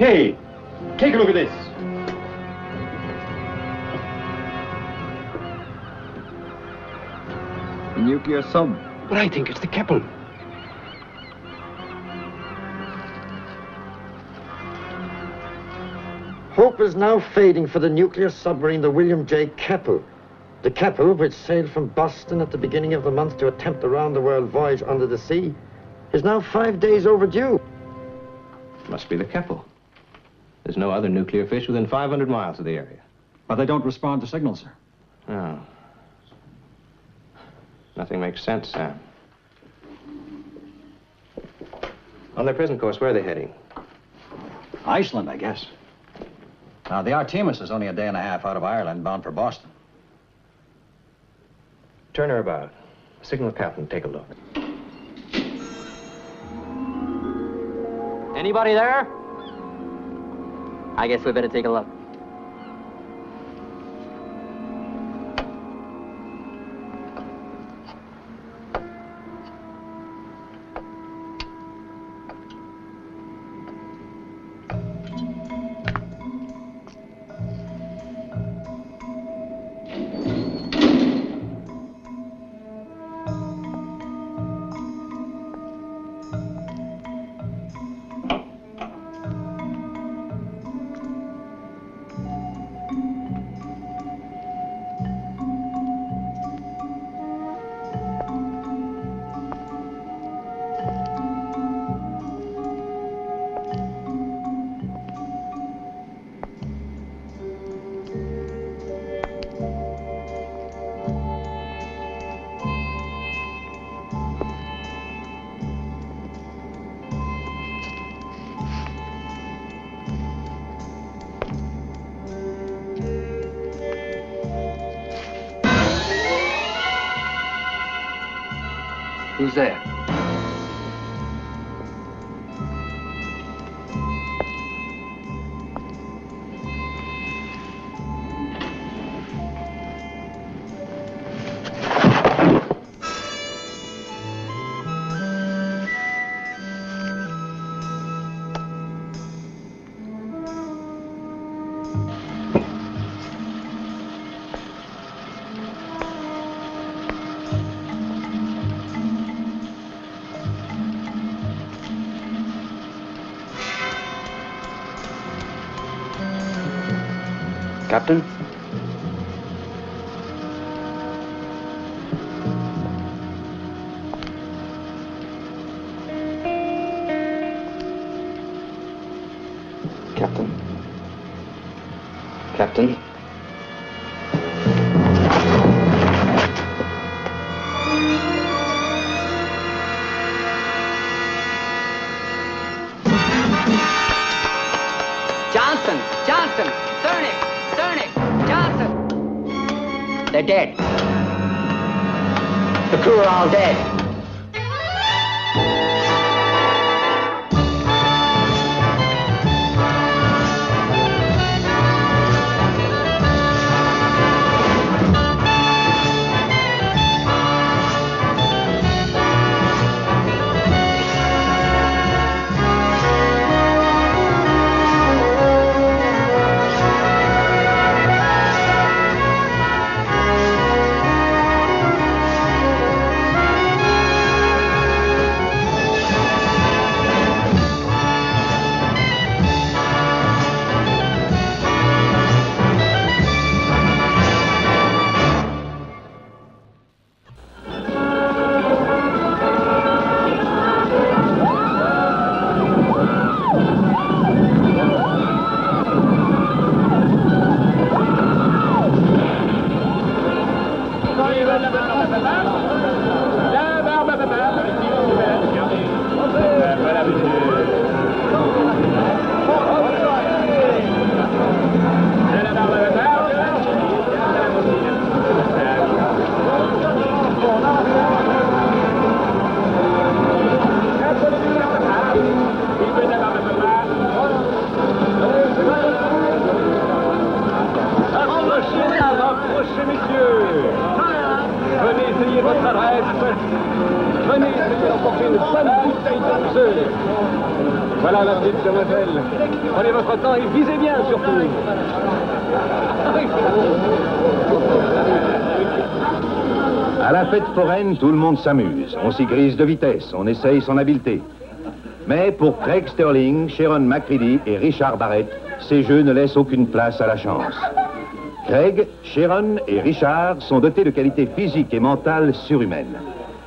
Hey, take a look at this. A nuclear sub. But I think it's the Keppel. Hope is now fading for the nuclear submarine, the William J. Keppel. The Keppel, which sailed from Boston at the beginning of the month to attempt the round-the-world voyage under the sea, is now 5 days overdue. Must be the Keppel. There's no other nuclear fish within 500 miles of the area. But they don't respond to signals, sir. No. Nothing makes sense, Sam. On their present course, where are they heading? Iceland, I guess. Now, the Artemis is only a day and a half out of Ireland, bound for Boston. Turn her about. Signal captain, take a look. Anybody there? I guess we better take a look. Who's there? Captain? Captain? Captain? Johnson! Johnson! Cernik! Cernik! Johnson! They're dead. The crew are all dead. Venez, c'est emporter une bonne bouteille de Zeus. Voilà la petite demoiselle. Prenez votre temps et visez bien, surtout. À la fête foraine, tout le monde s'amuse. On s'y grise de vitesse, on essaye son habileté. Mais pour Craig Sterling, Sharon McCready et Richard Barrett, ces jeux ne laissent aucune place à la chance. Craig, Sharon et Richard sont dotés de qualités physiques et mentales surhumaines.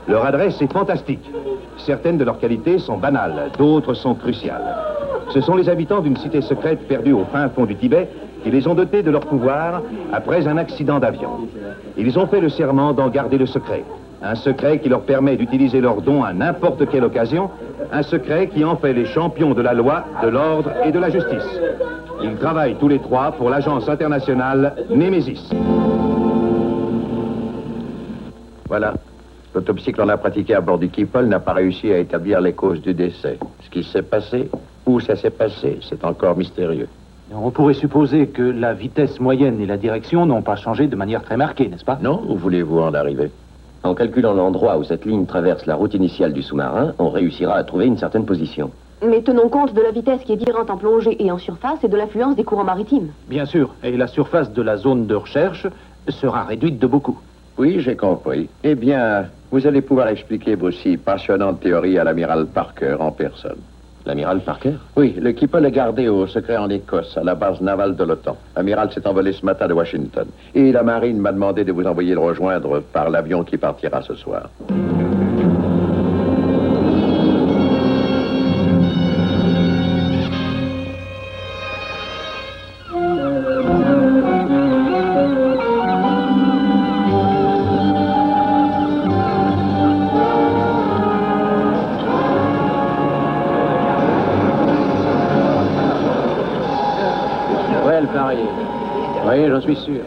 Leur adresse est fantastique. Certaines de leurs qualités sont banales, d'autres sont cruciales. Ce sont les habitants d'une cité secrète perdue au fin fond du Tibet qui les ont dotés de leur pouvoir après un accident d'avion. Ils ont fait le serment d'en garder le secret. Un secret qui leur permet d'utiliser leurs dons à n'importe quelle occasion. Un secret qui en fait les champions de la loi, de l'ordre et de la justice. Ils travaillent tous les trois pour l'agence internationale Nemesis. Voilà. L'autopsie que l'on a pratiquée à bord du Keppel n'a pas réussi à établir les causes du décès. Ce qui s'est passé, où ça s'est passé, c'est encore mystérieux. On pourrait supposer que la vitesse moyenne et la direction n'ont pas changé de manière très marquée, n'est-ce pas? Non, où voulez-vous en arriver? En calculant l'endroit où cette ligne traverse la route initiale du sous-marin, on réussira à trouver une certaine position. Mais tenons compte de la vitesse qui est différente en plongée et en surface et de l'affluence des courants maritimes. Bien sûr, et la surface de la zone de recherche sera réduite de beaucoup. Oui, j'ai compris. Eh bien, vous allez pouvoir expliquer vos si passionnantes théories à l'amiral Parker en personne. L'amiral Parker? Oui, le Keppel est gardé au secret en Écosse, à la base navale de l'OTAN. L'amiral s'est envolé ce matin de Washington. Et la marine m'a demandé de vous envoyer le rejoindre par l'avion qui partira ce soir. Oui, j'en suis sûr.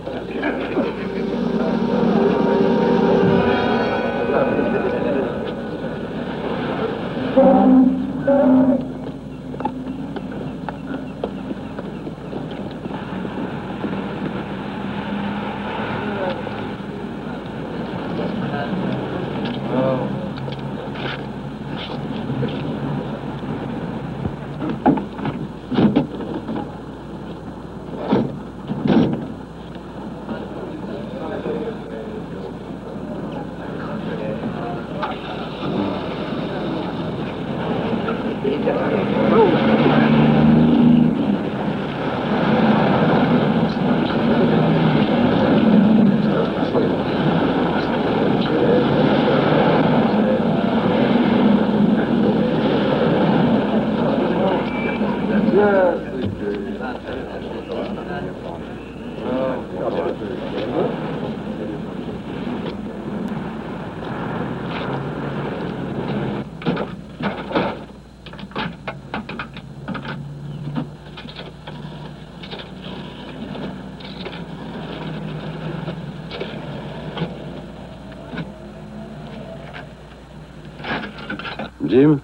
Jim?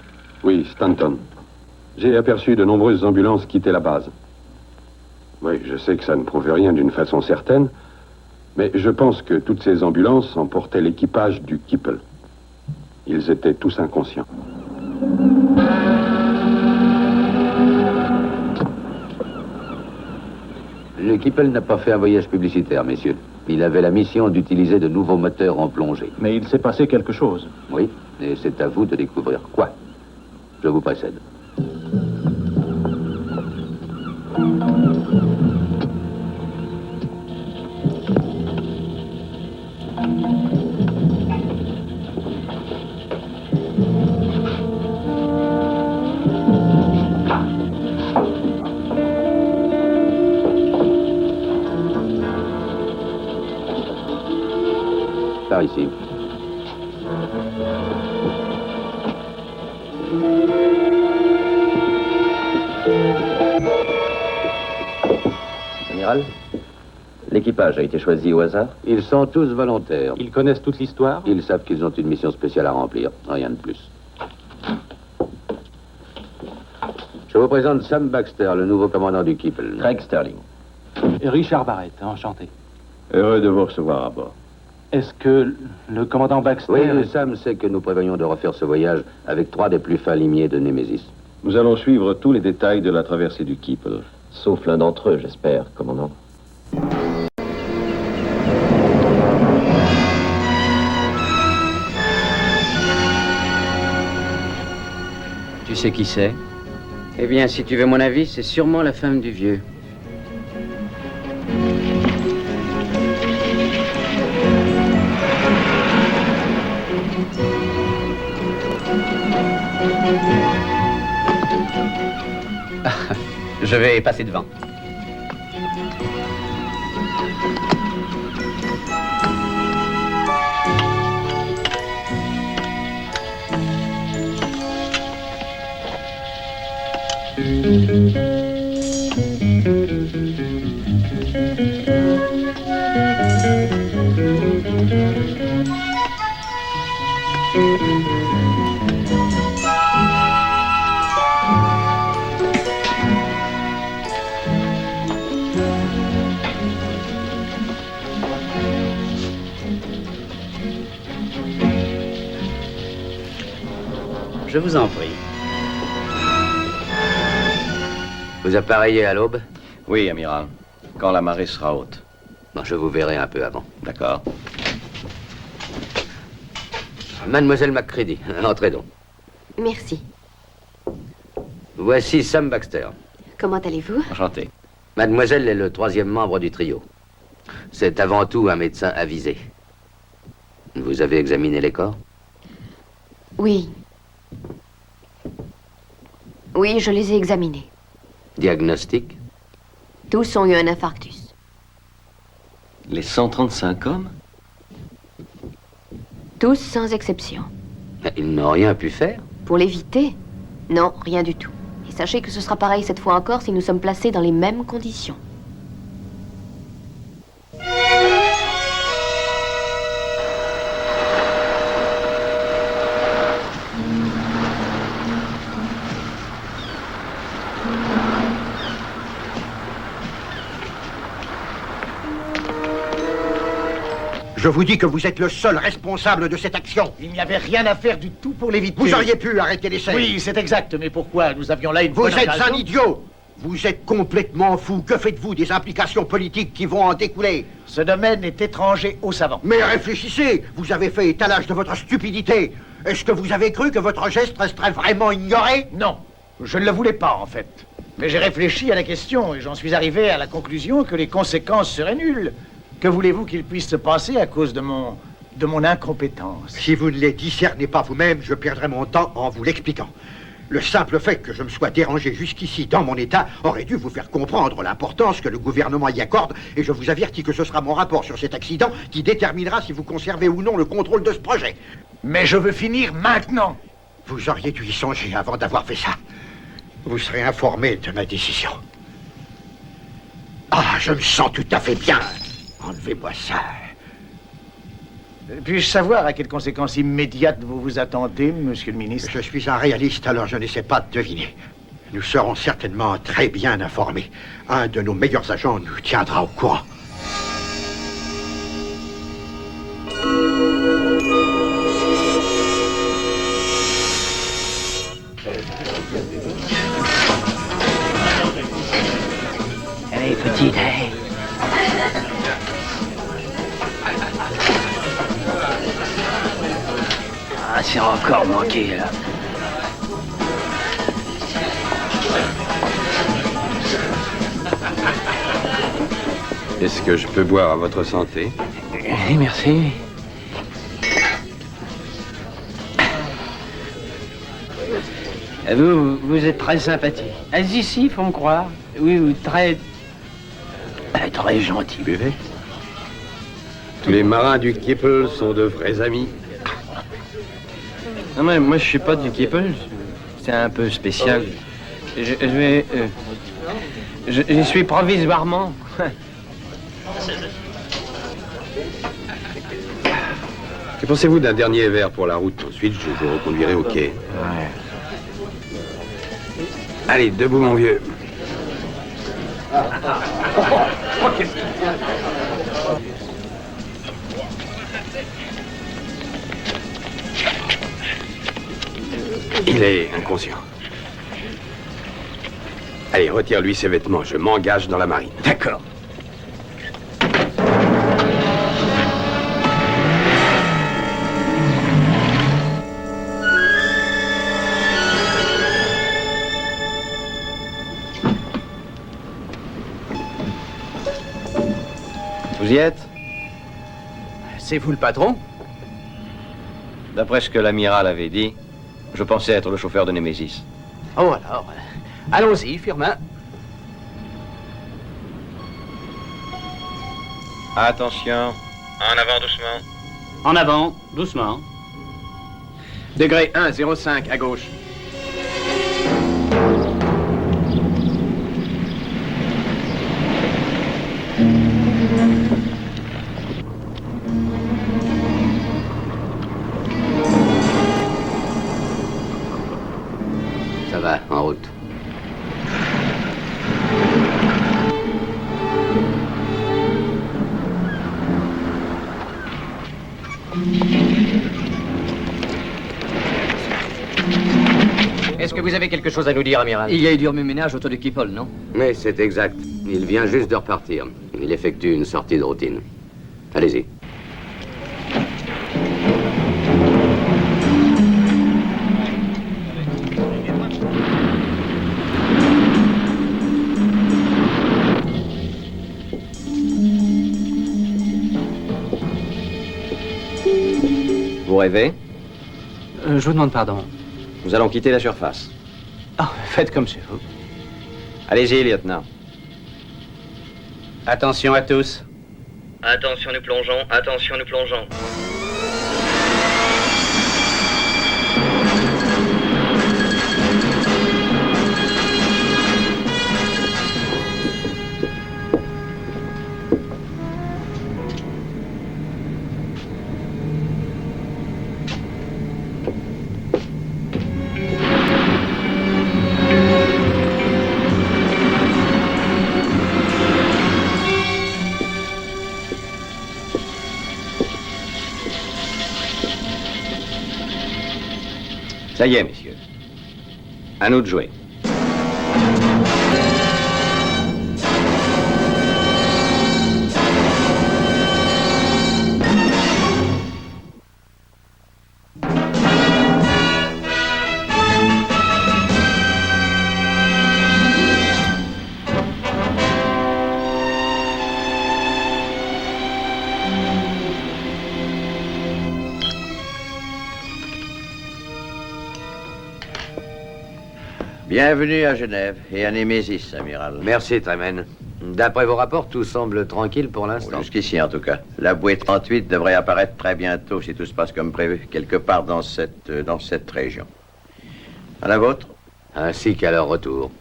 Oui, Stanton. J'ai aperçu de nombreuses ambulances quitter la base. Oui, je sais que ça ne prouve rien d'une façon certaine, mais je pense que toutes ces ambulances emportaient l'équipage du Keppel. Ils étaient tous inconscients. Le Keppel n'a pas fait un voyage publicitaire, messieurs. Il avait la mission d'utiliser de nouveaux moteurs en plongée. Mais il s'est passé quelque chose. Oui, et c'est à vous de découvrir quoi. Je vous précède. Par ici. Amiral, l'équipage a été choisi au hasard. Ils sont tous volontaires. Ils connaissent toute l'histoire? Ils savent qu'ils ont une mission spéciale à remplir, rien de plus. Je vous présente Sam Baxter, le nouveau commandant du Keppel. Craig Sterling. Et Richard Barrett, enchanté. Heureux de vous recevoir à bord. Est-ce que le commandant Baxter... Oui, Sam sait que nous prévoyons de refaire ce voyage avec 3 des plus fins limiers de Némésis. Nous allons suivre tous les détails de la traversée du Kippel. Sauf l'un d'entre eux, j'espère, commandant. Tu sais qui c'est? Eh bien, si tu veux mon avis, c'est sûrement la femme du vieux. Je vais passer devant. Je vous en prie. Vous appareillez à l'aube? Oui, amiral. Quand la marée sera haute. Bon, je vous verrai un peu avant. D'accord. Mademoiselle McCready, entrez donc. Merci. Voici Sam Baxter. Comment allez-vous? Enchanté. Mademoiselle est le 3e membre du trio. C'est avant tout un médecin avisé. Vous avez examiné les corps? Oui. Oui, je les ai examinés. Diagnostic? Tous ont eu un infarctus. Les 135 hommes? Tous sans exception. Ils n'ont rien pu faire? Pour l'éviter? Non, rien du tout. Et sachez que ce sera pareil cette fois encore si nous sommes placés dans les mêmes conditions. Je vous dis que vous êtes le seul responsable de cette action. Il n'y avait rien à faire du tout pour l'éviter. Vous auriez pu arrêter l'essai. Oui, c'est exact, mais pourquoi? Nous avions là une Vous bonne êtes occasion. un idiot. Vous êtes complètement fou. Que faites-vous des implications politiques qui vont en découler? Ce domaine est étranger aux savants. Mais réfléchissez. Vous avez fait étalage de votre stupidité. Est-ce que vous avez cru que votre geste resterait vraiment ignoré? Non, je ne le voulais pas, en fait. Mais j'ai réfléchi à la question et j'en suis arrivé à la conclusion que les conséquences seraient nulles. Que voulez-vous qu'il puisse se passer à cause de mon incompétence? Si vous ne les discernez pas vous-même, je perdrai mon temps en vous l'expliquant. Le simple fait que je me sois dérangé jusqu'ici dans mon état aurait dû vous faire comprendre l'importance que le gouvernement y accorde, et je vous avertis que ce sera mon rapport sur cet accident qui déterminera si vous conservez ou non le contrôle de ce projet. Mais je veux finir maintenant. Vous auriez dû y songer avant d'avoir fait ça. Vous serez informé de ma décision. Ah, je me sens tout à fait bien. Enlevez-moi ça. Puis-je savoir à quelles conséquences immédiates vous vous attendez, monsieur le ministre? Je suis un réaliste, alors je n'essaie pas de deviner. Nous serons certainement très bien informés. Un de nos meilleurs agents nous tiendra au courant. Allez, petite, allez. Ah, c'est encore manqué, là. Est-ce que je peux boire à votre santé? Oui, merci. Vous êtes très sympathique. Ici, faut me croire. Oui, vous très gentil. Buvez. Tous les marins du Kippel sont de vrais amis. Non, mais moi, je suis pas du Kippel. C'est un peu spécial. Je suis provisoirement. Que pensez-vous d'un dernier verre pour la route? Ensuite, je vous reconduirai au quai. Ouais. Allez, debout, mon vieux. Il est inconscient. Allez, retire-lui ses vêtements. Je m'engage dans la marine. D'accord. Vous y êtes? C'est vous le patron? D'après ce que l'amiral avait dit, je pensais être le chauffeur de Némésis. Oh alors, allons-y, Firmin. Attention. En avant doucement. En avant, doucement. Degré 1,05 à gauche. Ça va, en route. Est-ce que vous avez quelque chose à nous dire, amiral? Il y a eu du remue-ménage autour du Kipol, non? Mais c'est exact. Il vient juste de repartir. Il effectue une sortie de routine. Allez-y. Vous rêvez? Je vous demande pardon. Nous allons quitter la surface. Oh, faites comme chez vous. Allez-y, lieutenant. Attention à tous. Attention, nous plongeons. Attention, nous plongeons. Ça y est, messieurs. À nous de jouer. Bienvenue à Genève et à Némésis, amiral. Merci, Tremen. D'après vos rapports, tout semble tranquille pour l'instant. Jusqu'ici, en tout cas. La bouée 38 devrait apparaître très bientôt, si tout se passe comme prévu, quelque part dans cette région. À la vôtre? Ainsi qu'à leur retour.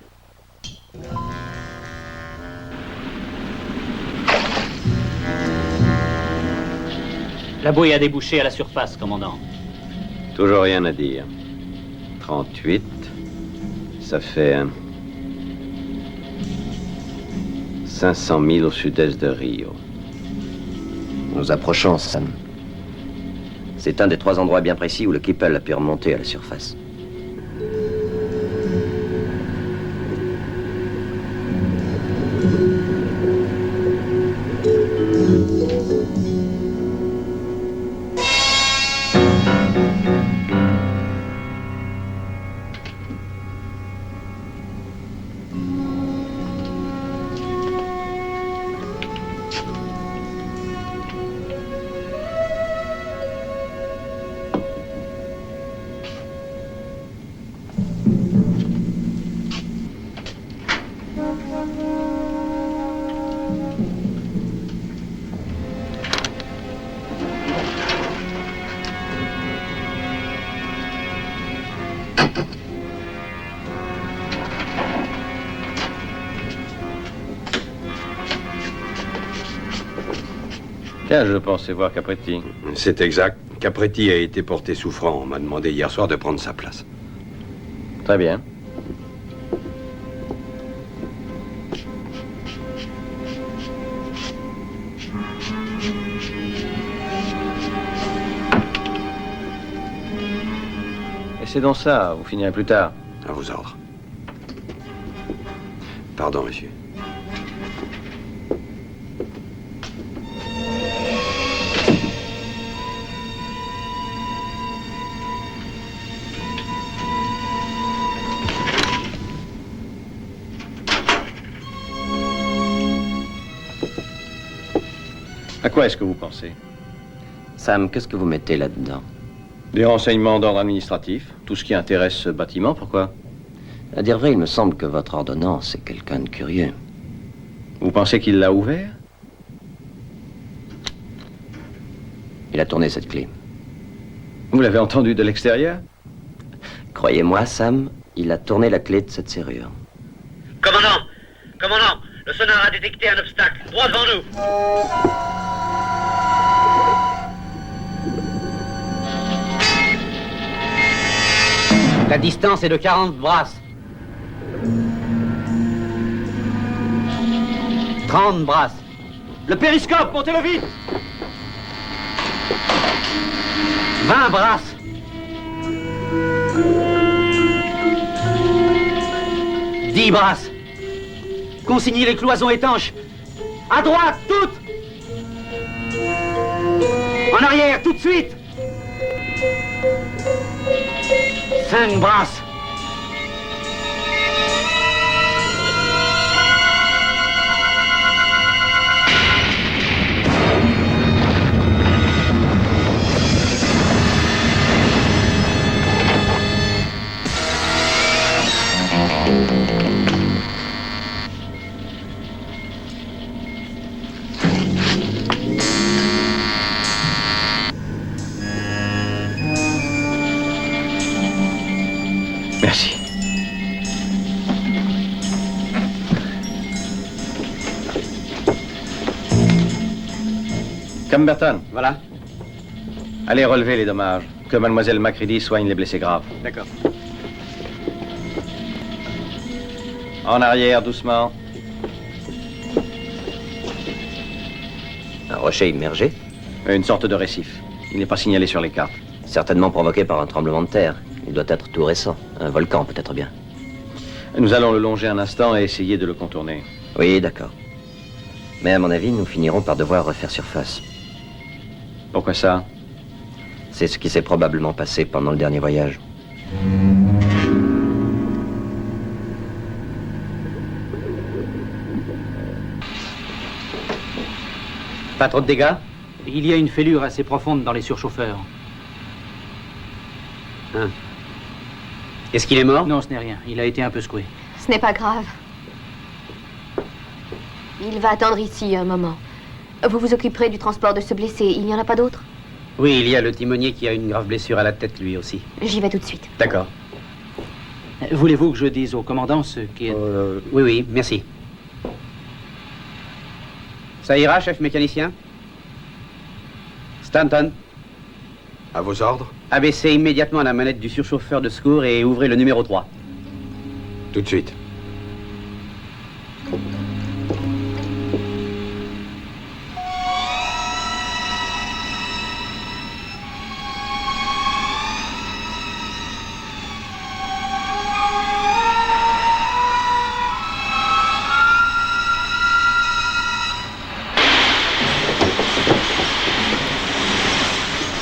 La bouée a débouché à la surface, commandant. Toujours rien à dire. 38, ça fait 500 000 au sud-est de Rio. Nous approchons, Sam. C'est un des 3 endroits bien précis où le Kippel a pu remonter à la surface. Tiens, je pensais voir Capretti. C'est exact. Capretti a été porté souffrant. On m'a demandé hier soir de prendre sa place. Très bien. Laissez donc ça, vous finirez plus tard. À vos ordres. Pardon, monsieur. À quoi est-ce que vous pensez? Sam, qu'est-ce que vous mettez là-dedans? Des renseignements d'ordre administratif, tout ce qui intéresse ce bâtiment, pourquoi? À dire vrai, il me semble que votre ordonnance est quelqu'un de curieux. Vous pensez qu'il l'a ouvert? Il a tourné cette clé. Vous l'avez entendu de l'extérieur? Croyez-moi, Sam, il a tourné la clé de cette serrure. Commandant! Commandant! Le sonar a détecté un obstacle, droit devant nous! La distance est de 40 brasses. 30 brasses. Le périscope, montez-le vite! 20 brasses. 10 brasses. Consignez les cloisons étanches. À droite, toutes! En arrière, tout de suite! 5 brasses. Merci. Camberton. Voilà. Allez relever les dommages. Que mademoiselle Macready soigne les blessés graves. D'accord. En arrière, doucement. Un rocher immergé? Une sorte de récif. Il n'est pas signalé sur les cartes. Certainement provoqué par un tremblement de terre. Il doit être tout récent. Un volcan, peut-être bien. Nous allons le longer un instant et essayer de le contourner. Oui, d'accord. Mais à mon avis, nous finirons par devoir refaire surface. Pourquoi ça? C'est ce qui s'est probablement passé pendant le dernier voyage. Pas trop de dégâts? Il y a une fêlure assez profonde dans les surchauffeurs. Hein. Est-ce qu'il est mort? Non, ce n'est rien. Il a été un peu secoué. Ce n'est pas grave. Il va attendre ici un moment. Vous vous occuperez du transport de ce blessé. Il n'y en a pas d'autre? Oui, il y a le timonier qui a une grave blessure à la tête, lui aussi. J'y vais tout de suite. D'accord. Voulez-vous que je dise au commandant ce qui est... Oui, oui, merci. Ça ira, chef mécanicien? Stanton? À vos ordres? Abaissez immédiatement la manette du surchauffeur de secours et ouvrez le numéro 3. Tout de suite.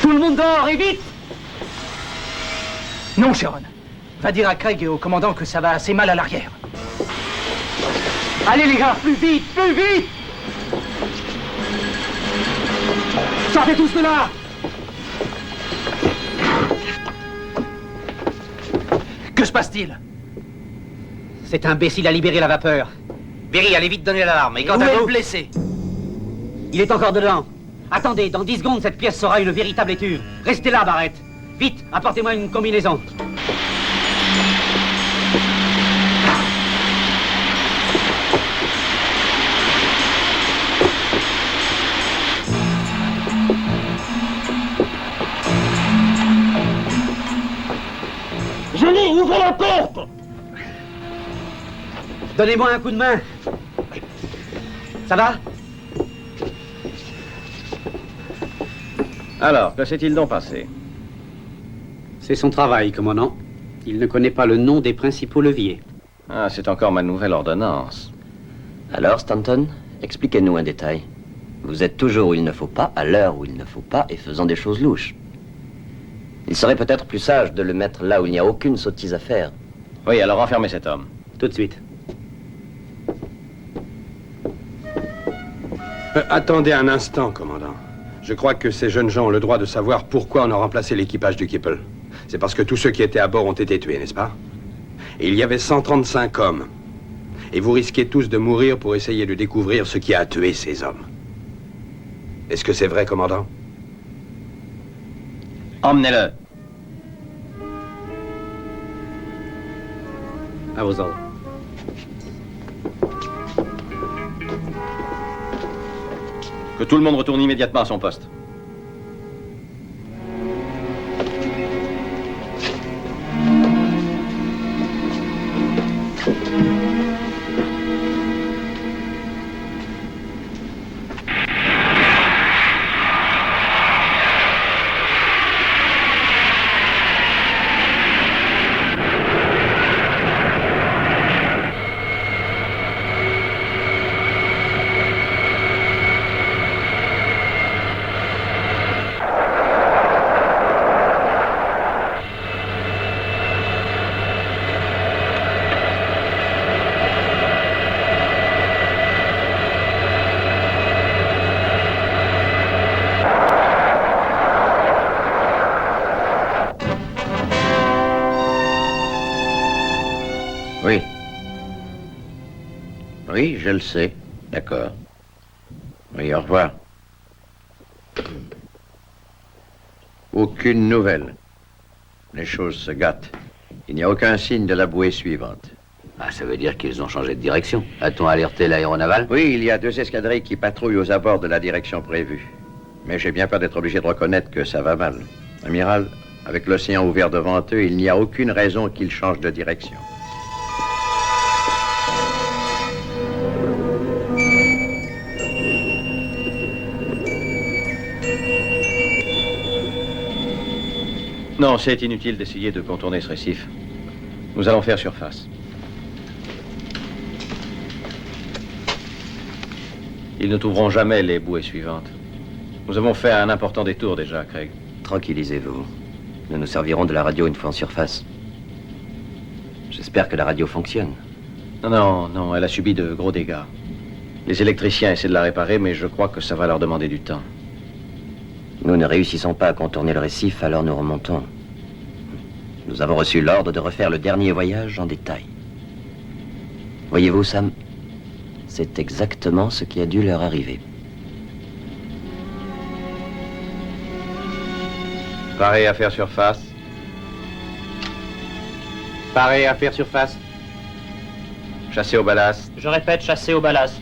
Tout le monde dehors, et vite! Non, Sharon. Va dire à Craig et au commandant que ça va assez mal à l'arrière. Allez, les gars, plus vite, plus vite! Sortez tous de là! Que se passe-t-il? Cet imbécile a libéré la vapeur. Berry, allez vite donner l'alarme. Et quant Où à est vous... le blessé? Il est encore dedans. Attendez, dans 10 secondes, cette pièce sera une véritable étuve. Restez là, Barrett. Vite, apportez-moi une combinaison. Johnny, ouvrez la porte! Donnez-moi un coup de main. Ça va? Alors, que s'est-il donc passé? C'est son travail, commandant. Il ne connaît pas le nom des principaux leviers. Ah, c'est encore ma nouvelle ordonnance. Alors, Stanton, expliquez-nous un détail. Vous êtes toujours où il ne faut pas, à l'heure où il ne faut pas, et faisant des choses louches. Il serait peut-être plus sage de le mettre là où il n'y a aucune sottise à faire. Oui, alors enfermez cet homme. Tout de suite. Attendez un instant, commandant. Je crois que ces jeunes gens ont le droit de savoir pourquoi on a remplacé l'équipage du Keppel. C'est parce que tous ceux qui étaient à bord ont été tués, n'est-ce pas? Et il y avait 135 hommes. Et vous risquez tous de mourir pour essayer de découvrir ce qui a tué ces hommes. Est-ce que c'est vrai, commandant? Emmenez-le. À vos ordres. Que tout le monde retourne immédiatement à son poste. Oui. Oui, je le sais. D'accord. Oui, au revoir. Aucune nouvelle. Les choses se gâtent. Il n'y a aucun signe de la bouée suivante. Ah, ça veut dire qu'ils ont changé de direction. A-t-on alerté l'aéronaval? Oui, il y a 2 escadrilles qui patrouillent aux abords de la direction prévue. Mais j'ai bien peur d'être obligé de reconnaître que ça va mal. Amiral, avec l'océan ouvert devant eux, il n'y a aucune raison qu'ils changent de direction. Non, c'est inutile d'essayer de contourner ce récif. Nous allons faire surface. Ils ne trouveront jamais les bouées suivantes. Nous avons fait un important détour déjà, Craig. Tranquillisez-vous. Nous nous servirons de la radio une fois en surface. J'espère que la radio fonctionne. Non, elle a subi de gros dégâts. Les électriciens essaient de la réparer, mais je crois que ça va leur demander du temps. Nous ne réussissons pas à contourner le récif, alors nous remontons. Nous avons reçu l'ordre de refaire le dernier voyage en détail. Voyez-vous, Sam, c'est exactement ce qui a dû leur arriver. Paré à faire surface. Paré à faire surface. Chasser au ballast. Je répète, chasser au ballast.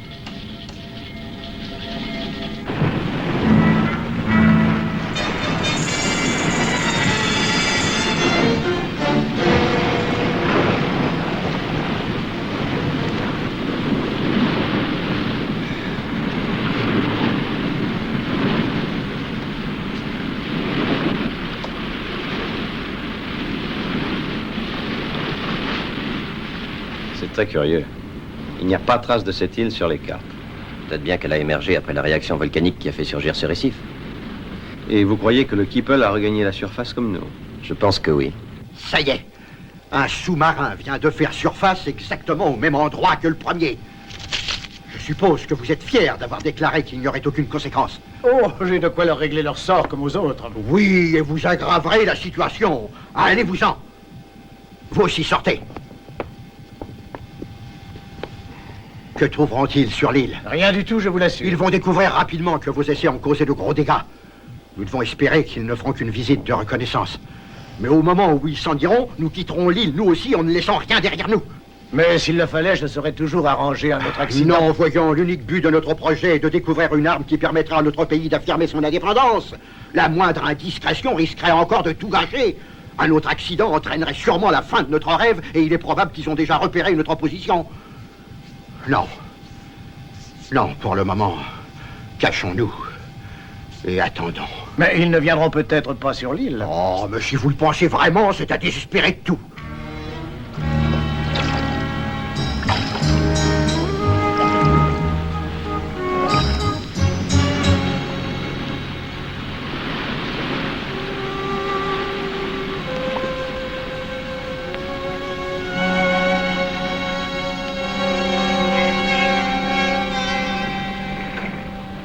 C'est très curieux. Il n'y a pas trace de cette île sur les cartes. Peut-être bien qu'elle a émergé après la réaction volcanique qui a fait surgir ce récif. Et vous croyez que le Keppel a regagné la surface comme nous? Je pense que oui. Ça y est, un sous-marin vient de faire surface exactement au même endroit que le premier. Je suppose que vous êtes fiers d'avoir déclaré qu'il n'y aurait aucune conséquence. Oh, j'ai de quoi leur régler leur sort comme aux autres. Oui, et vous aggraverez la situation. Allez-vous-en. Vous aussi, sortez. Que trouveront-ils sur l'île? Rien du tout, je vous l'assure. Ils vont découvrir rapidement que vos essais ont causé de gros dégâts. Nous devons espérer qu'ils ne feront qu'une visite de reconnaissance. Mais au moment où ils s'en iront, nous quitterons l'île, nous aussi, en ne laissant rien derrière nous. Mais s'il le fallait, je saurais toujours arranger un autre accident. Non, voyons, l'unique but de notre projet est de découvrir une arme qui permettra à notre pays d'affirmer son indépendance. La moindre indiscrétion risquerait encore de tout gâcher. Un autre accident entraînerait sûrement la fin de notre rêve, et il est probable qu'ils ont déjà repéré notre position. Non. Non, pour le moment, cachons-nous et attendons. Mais ils ne viendront peut-être pas sur l'île. Oh, mais si vous le pensez vraiment, c'est à désespérer de tout.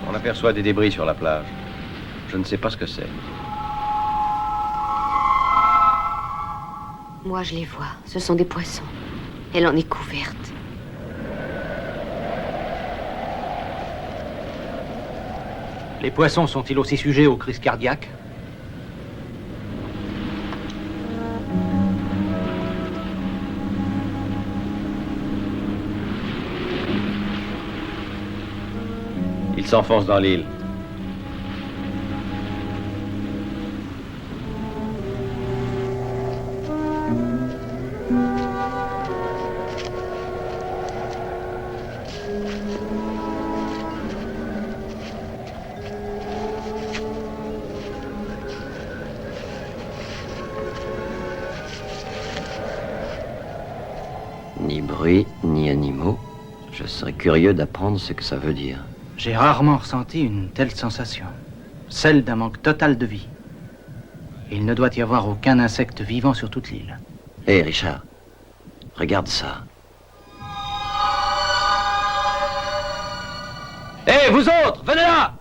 On aperçoit des débris sur la plage. Je ne sais pas ce que c'est. Moi, je les vois. Ce sont des poissons. Elle en est couverte. Les poissons sont-ils aussi sujets aux crises cardiaques? Ils s'enfoncent dans l'île. Ni bruit, ni animaux. Je serais curieux d'apprendre ce que ça veut dire. J'ai rarement ressenti une telle sensation. Celle d'un manque total de vie. Il ne doit y avoir aucun insecte vivant sur toute l'île. Hé, Richard, regarde ça. Hé, vous autres, venez là!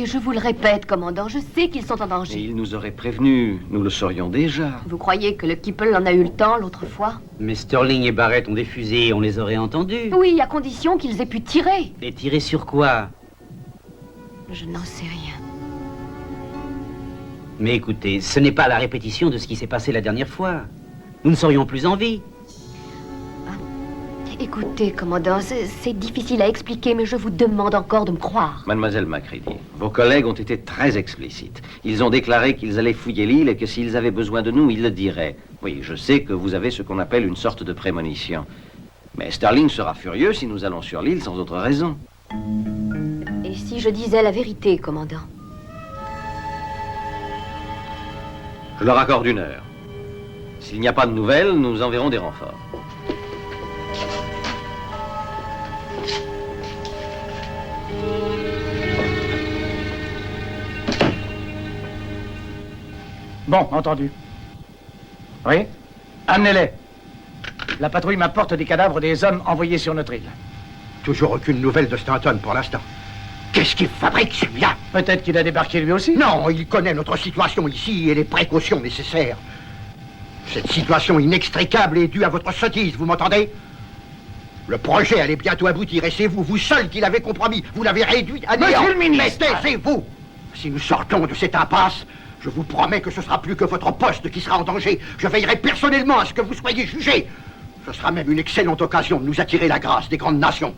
Je vous le répète, commandant, je sais qu'ils sont en danger. Et il nous aurait prévenus, nous le saurions déjà. Vous croyez que le Keeple en a eu le temps l'autre fois? Mais Sterling et Barrett ont des fusées, on les aurait entendus. Oui, à condition qu'ils aient pu tirer. Et tirer sur quoi? Je n'en sais rien. Mais écoutez, ce n'est pas la répétition de ce qui s'est passé la dernière fois. Nous ne serions plus en vie. Écoutez, commandant, c'est difficile à expliquer, mais je vous demande encore de me croire. Mademoiselle Macready, vos collègues ont été très explicites. Ils ont déclaré qu'ils allaient fouiller l'île et que s'ils avaient besoin de nous, ils le diraient. Oui, je sais que vous avez ce qu'on appelle une sorte de prémonition. Mais Sterling sera furieux si nous allons sur l'île sans autre raison. Et si je disais la vérité, commandant? Je leur accorde 1 heure. S'il n'y a pas de nouvelles, nous enverrons des renforts. Bon, entendu. Oui? Amenez-les. La patrouille m'apporte des cadavres des hommes envoyés sur notre île. Toujours aucune nouvelle de Stanton pour l'instant. Qu'est-ce qu'il fabrique, celui-là? Peut-être qu'il a débarqué lui aussi? Non, il connaît notre situation ici et les précautions nécessaires. Cette situation inextricable est due à votre sottise, vous m'entendez? Le projet allait bientôt aboutir et c'est vous seul qui l'avez compromis. Vous l'avez réduit à néant. Monsieur le ministre! Mais taisez-vous! Si nous sortons de cette impasse, je vous promets que ce sera plus que votre poste qui sera en danger. Je veillerai personnellement à ce que vous soyez jugé. Ce sera même une excellente occasion de nous attirer la grâce des grandes nations.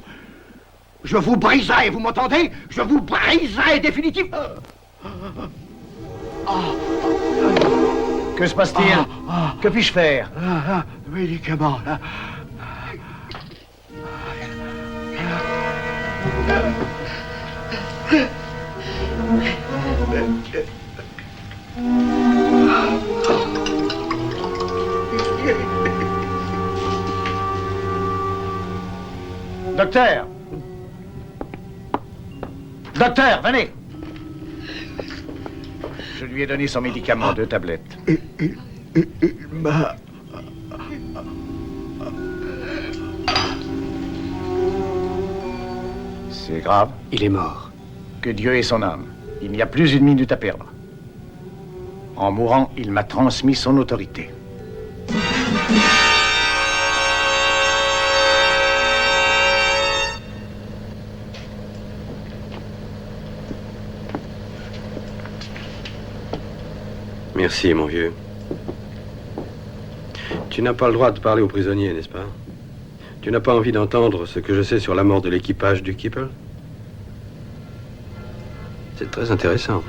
Je vous briserai, vous m'entendez? Je vous briserai définitivement. Que se passe-t-il? Que puis-je faire? Médicaments. Docteur! Docteur, venez! Je lui ai donné son médicament, 2 tablettes. Il m'a C'est grave. Il est mort. Que Dieu ait son âme. Il n'y a plus une minute à perdre. En mourant, il m'a transmis son autorité. Merci, mon vieux. Tu n'as pas le droit de parler aux prisonniers, n'est-ce pas? Tu n'as pas envie d'entendre ce que je sais sur la mort de l'équipage du Keeper? C'est très intéressant.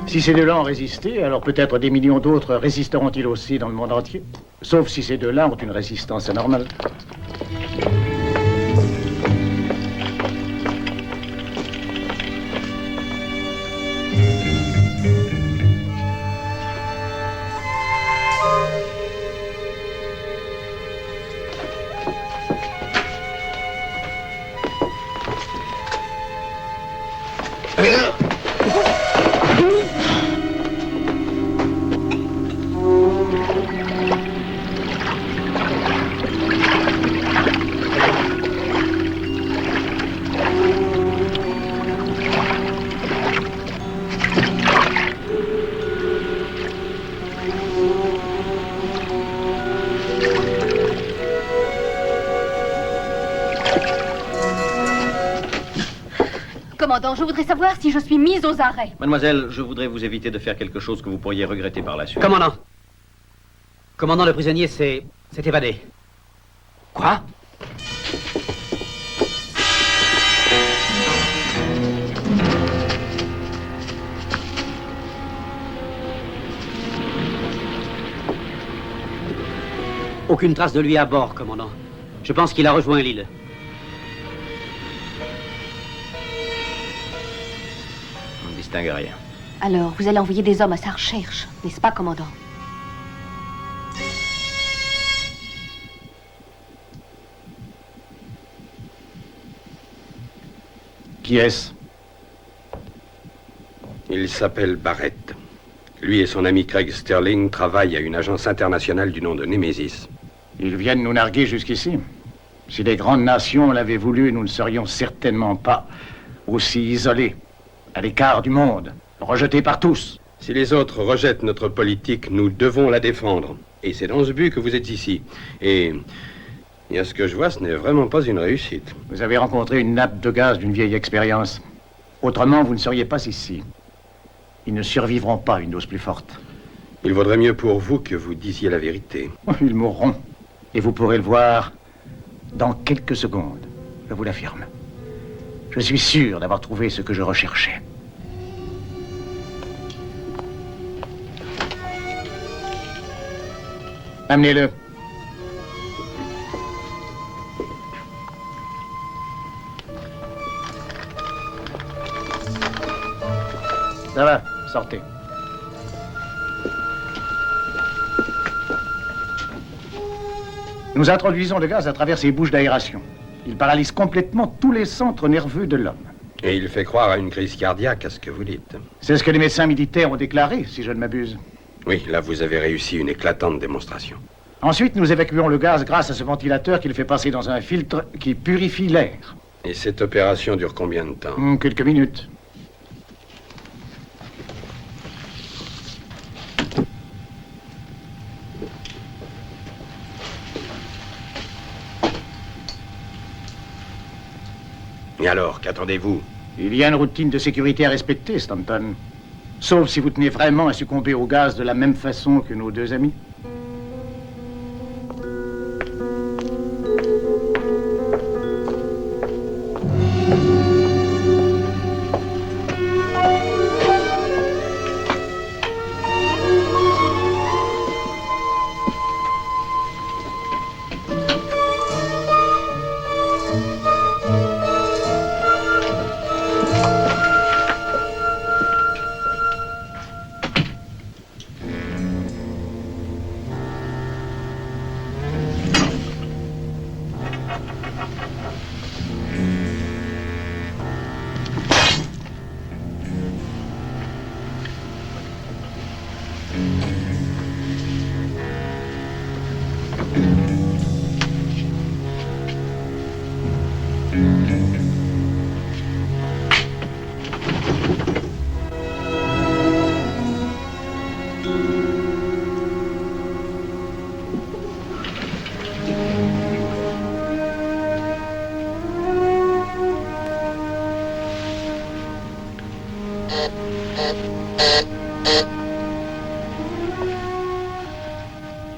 Si ces deux-là ont résisté, alors peut-être des millions d'autres résisteront-ils aussi dans le monde entier. Sauf si ces deux-là ont une résistance anormale. Commandant, je voudrais savoir si je suis mise aux arrêts. Mademoiselle, je voudrais vous éviter de faire quelque chose que vous pourriez regretter par la suite. Commandant. Commandant, le prisonnier s'est évadé. Quoi? Aucune trace de lui à bord, commandant. Je pense qu'il a rejoint l'île. On ne distingue rien. Alors, vous allez envoyer des hommes à sa recherche, n'est-ce pas, commandant? Qui est-ce? Il s'appelle Barrett. Lui et son ami Craig Sterling travaillent à une agence internationale du nom de Nemesis. Ils viennent nous narguer jusqu'ici. Si les grandes nations l'avaient voulu, nous ne serions certainement pas aussi isolés, à l'écart du monde, rejetés par tous. Si les autres rejettent notre politique, nous devons la défendre. Et c'est dans ce but que vous êtes ici. Et à ce que je vois, ce n'est vraiment pas une réussite. Vous avez rencontré une nappe de gaz d'une vieille expérience. Autrement, vous ne seriez pas ici. Ils ne survivront pas à une dose plus forte. Il vaudrait mieux pour vous que vous disiez la vérité. Ils mourront. Et vous pourrez le voir dans quelques secondes, je vous l'affirme. Je suis sûr d'avoir trouvé ce que je recherchais. Amenez-le. Ça va, sortez. Nous introduisons le gaz à travers ces bouches d'aération. Il paralyse complètement tous les centres nerveux de l'homme. Et il fait croire à une crise cardiaque, à ce que vous dites. C'est ce que les médecins militaires ont déclaré, si je ne m'abuse. Oui, là, vous avez réussi une éclatante démonstration. Ensuite, nous évacuons le gaz grâce à ce ventilateur qui le fait passer dans un filtre qui purifie l'air. Et cette opération dure combien de temps? Quelques minutes. Et alors, qu'attendez-vous? Il y a une routine de sécurité à respecter, Stanton. Sauf si vous tenez vraiment à succomber au gaz de la même façon que nos deux amis.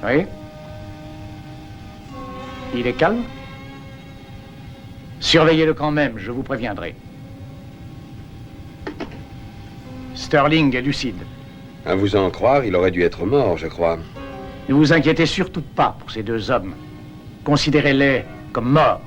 Oui? Il est calme? Surveillez-le quand même, je vous préviendrai. Sterling est lucide. À vous en croire, il aurait dû être mort, je crois. Ne vous inquiétez surtout pas pour ces deux hommes. Considérez-les comme morts.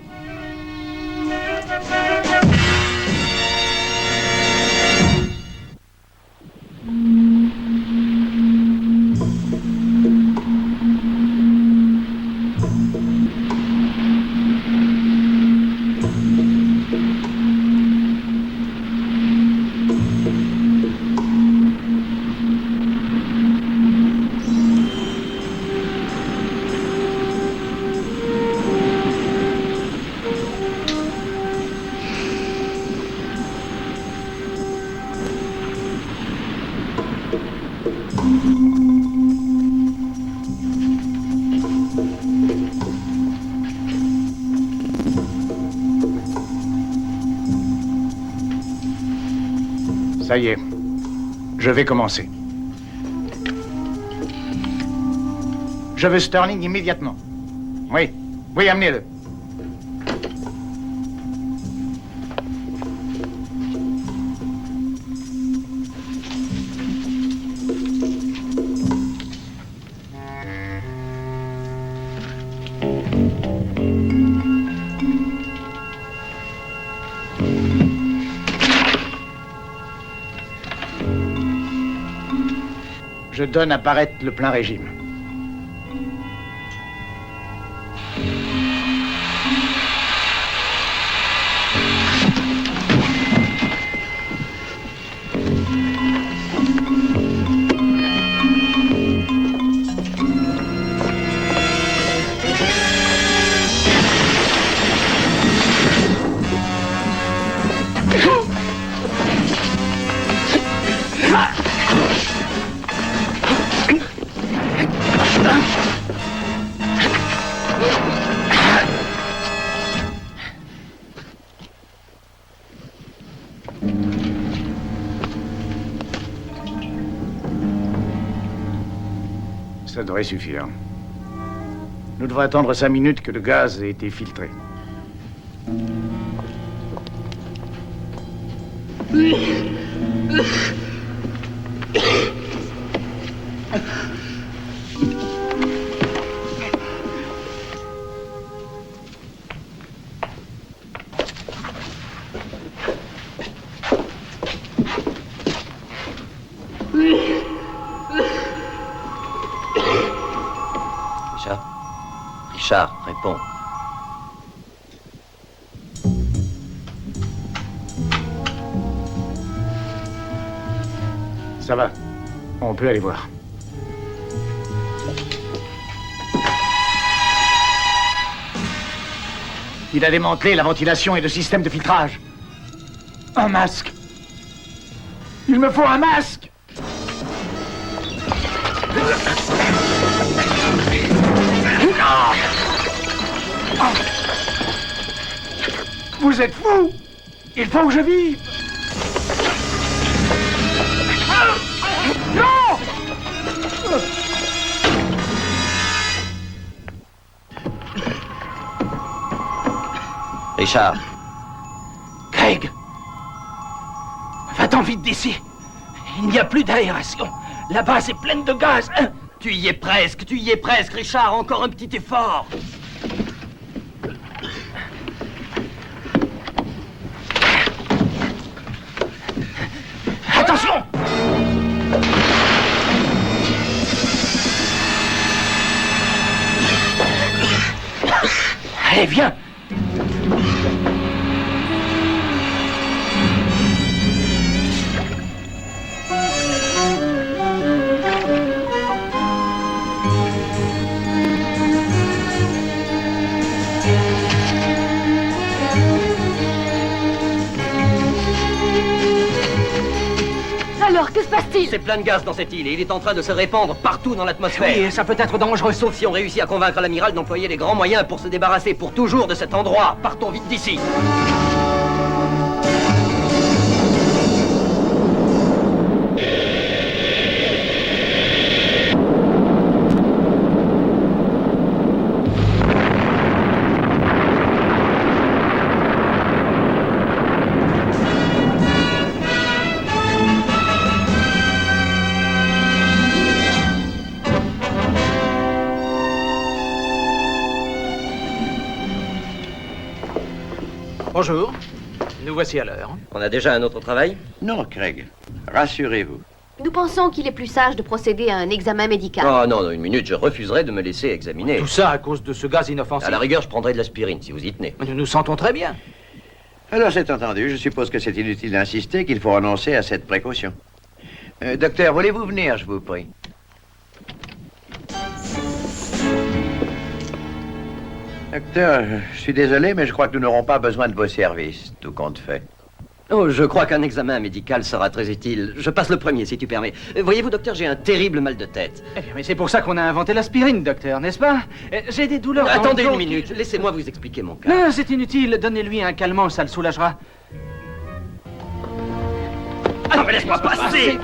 Ça y est, je vais commencer. Je veux Sterling immédiatement. Oui, oui, amenez-le. Je donne à Barrett le plein régime. Ça devrait suffire. Nous devons attendre 5 minutes que le gaz ait été filtré. Richard, réponds. Ça va. On peut aller voir. Il a démantelé la ventilation et le système de filtrage. Un masque. Il me faut un masque. Vous êtes fous! Il faut que je vive! Non! Richard. Craig! Va-t'en vite d'ici! Il n'y a plus d'aération. La base est pleine de gaz. Tu y es presque, Richard. Encore un petit effort. Attention! Allez, viens! Alors, que se passe-t-il? C'est plein de gaz dans cette île et il est en train de se répandre partout dans l'atmosphère. Oui, et ça peut être dangereux. Sauf si on réussit à convaincre l'amiral d'employer les grands moyens pour se débarrasser pour toujours de cet endroit. Partons vite d'ici. Bonjour. Nous voici à l'heure. On a déjà un autre travail? Non, Craig. Rassurez-vous. Nous pensons qu'il est plus sage de procéder à un examen médical. Oh non, une minute, je refuserai de me laisser examiner. Tout ça à cause de ce gaz inoffensif. À la rigueur, je prendrai de l'aspirine, si vous y tenez. Nous nous sentons très bien. Alors, c'est entendu. Je suppose que c'est inutile d'insister, qu'il faut renoncer à cette précaution. Docteur, voulez-vous venir, je vous prie? Docteur, je suis désolé, mais je crois que nous n'aurons pas besoin de vos services, tout compte fait. Oh, je crois qu'un examen médical sera très utile. Je passe le premier, si tu permets. Voyez-vous, docteur, j'ai un terrible mal de tête. Eh bien, mais c'est pour ça qu'on a inventé l'aspirine, docteur, n'est-ce pas? J'ai des douleurs... Attendez dans le une dos minute, laissez-moi vous expliquer mon cas. Non, c'est inutile. Donnez-lui un calmant, ça le soulagera. Ah non, mais laisse-moi passer!